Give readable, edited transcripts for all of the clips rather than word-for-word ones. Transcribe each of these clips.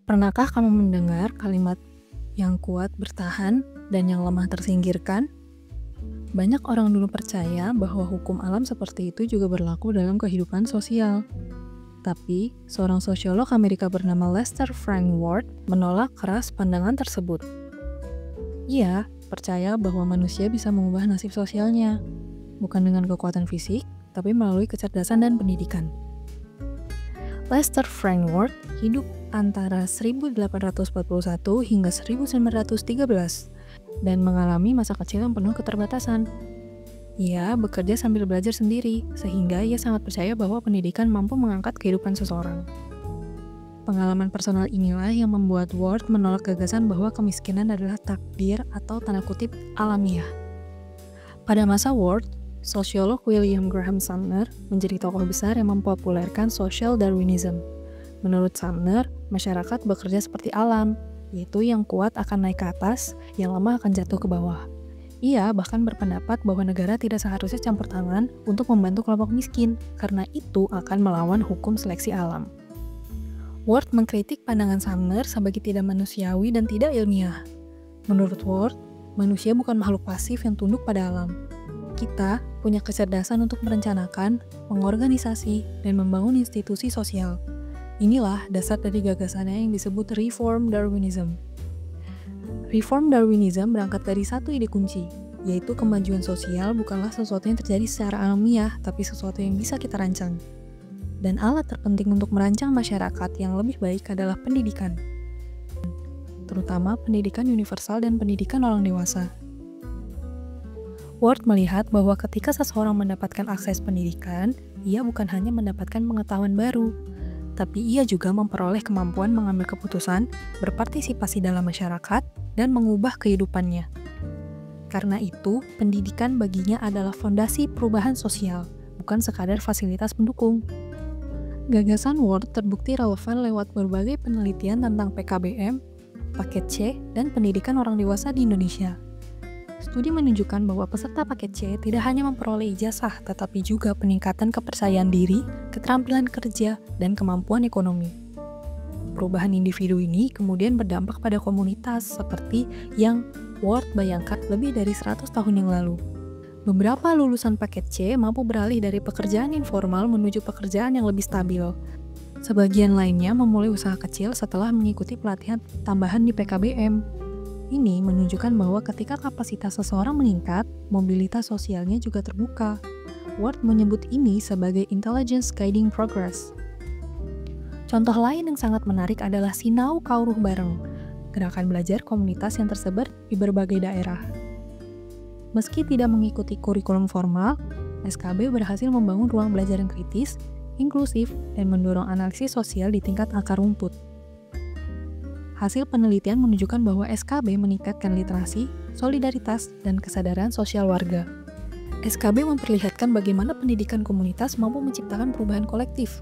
Pernahkah kamu mendengar kalimat yang kuat bertahan dan yang lemah tersingkirkan? Banyak orang dulu percaya bahwa hukum alam seperti itu juga berlaku dalam kehidupan sosial. Tapi, seorang sosiolog Amerika bernama Lester Frank Ward menolak keras pandangan tersebut. Ia percaya bahwa manusia bisa mengubah nasib sosialnya, bukan dengan kekuatan fisik, tapi melalui kecerdasan dan pendidikan. Lester Frank Ward hidup antara 1841 hingga 1913 dan mengalami masa kecil yang penuh keterbatasan. Ia bekerja sambil belajar sendiri, sehingga ia sangat percaya bahwa pendidikan mampu mengangkat kehidupan seseorang. Pengalaman personal inilah yang membuat Ward menolak gagasan bahwa kemiskinan adalah takdir atau tanda kutip alamiah. Pada masa Ward, sosiolog William Graham Sumner menjadi tokoh besar yang mempopulerkan social Darwinism. Menurut Sumner, masyarakat bekerja seperti alam, yaitu yang kuat akan naik ke atas, yang lemah akan jatuh ke bawah. Ia bahkan berpendapat bahwa negara tidak seharusnya campur tangan untuk membantu kelompok miskin, karena itu akan melawan hukum seleksi alam. Ward mengkritik pandangan Sumner sebagai tidak manusiawi dan tidak ilmiah. Menurut Ward, manusia bukan makhluk pasif yang tunduk pada alam. Kita punya kecerdasan untuk merencanakan, mengorganisasi, dan membangun institusi sosial. Inilah dasar dari gagasannya yang disebut Reform Darwinism. Reform Darwinism berangkat dari satu ide kunci, yaitu kemajuan sosial bukanlah sesuatu yang terjadi secara alamiah, tapi sesuatu yang bisa kita rancang. Dan alat terpenting untuk merancang masyarakat yang lebih baik adalah pendidikan, terutama pendidikan universal dan pendidikan orang dewasa. Ward melihat bahwa ketika seseorang mendapatkan akses pendidikan, ia bukan hanya mendapatkan pengetahuan baru, tapi ia juga memperoleh kemampuan mengambil keputusan, berpartisipasi dalam masyarakat, dan mengubah kehidupannya. Karena itu, pendidikan baginya adalah fondasi perubahan sosial, bukan sekadar fasilitas pendukung. Gagasan Ward terbukti relevan lewat berbagai penelitian tentang PKBM, paket C, dan pendidikan orang dewasa di Indonesia. Studi menunjukkan bahwa peserta paket C tidak hanya memperoleh ijazah, tetapi juga peningkatan kepercayaan diri, keterampilan kerja, dan kemampuan ekonomi. Perubahan individu ini kemudian berdampak pada komunitas seperti yang Ward bayangkan lebih dari 100 tahun yang lalu. Beberapa lulusan paket C mampu beralih dari pekerjaan informal menuju pekerjaan yang lebih stabil. Sebagian lainnya memulai usaha kecil setelah mengikuti pelatihan tambahan di PKBM. Ini menunjukkan bahwa ketika kapasitas seseorang meningkat, mobilitas sosialnya juga terbuka. Ward menyebut ini sebagai intelligence guiding progress. Contoh lain yang sangat menarik adalah Sinau Kauruh Bareng, gerakan belajar komunitas yang tersebar di berbagai daerah. Meski tidak mengikuti kurikulum formal, SKB berhasil membangun ruang belajar yang kritis, inklusif, dan mendorong analisis sosial di tingkat akar rumput. Hasil penelitian menunjukkan bahwa SKB meningkatkan literasi, solidaritas, dan kesadaran sosial warga. SKB memperlihatkan bagaimana pendidikan komunitas mampu menciptakan perubahan kolektif.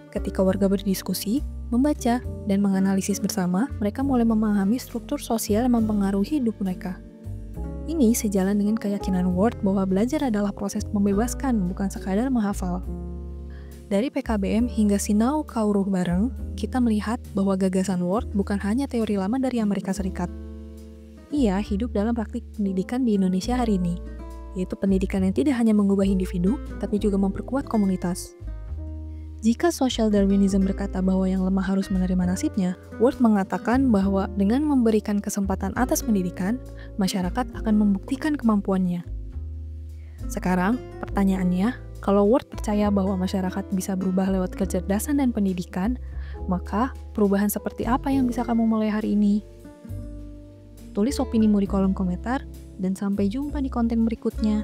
Ketika warga berdiskusi, membaca, dan menganalisis bersama, mereka mulai memahami struktur sosial yang mempengaruhi hidup mereka. Ini sejalan dengan keyakinan Ward bahwa belajar adalah proses membebaskan, bukan sekadar menghafal. Dari PKBM hingga Sinau Kauruh Bareng, kita melihat bahwa gagasan Ward bukan hanya teori lama dari Amerika Serikat. Ia hidup dalam praktik pendidikan di Indonesia hari ini, yaitu pendidikan yang tidak hanya mengubah individu, tapi juga memperkuat komunitas. Jika social Darwinism berkata bahwa yang lemah harus menerima nasibnya, Ward mengatakan bahwa dengan memberikan kesempatan atas pendidikan, masyarakat akan membuktikan kemampuannya. Sekarang, pertanyaannya, kalau Ward percaya bahwa masyarakat bisa berubah lewat kecerdasan dan pendidikan, maka perubahan seperti apa yang bisa kamu mulai hari ini? Tulis opinimu di kolom komentar, dan sampai jumpa di konten berikutnya.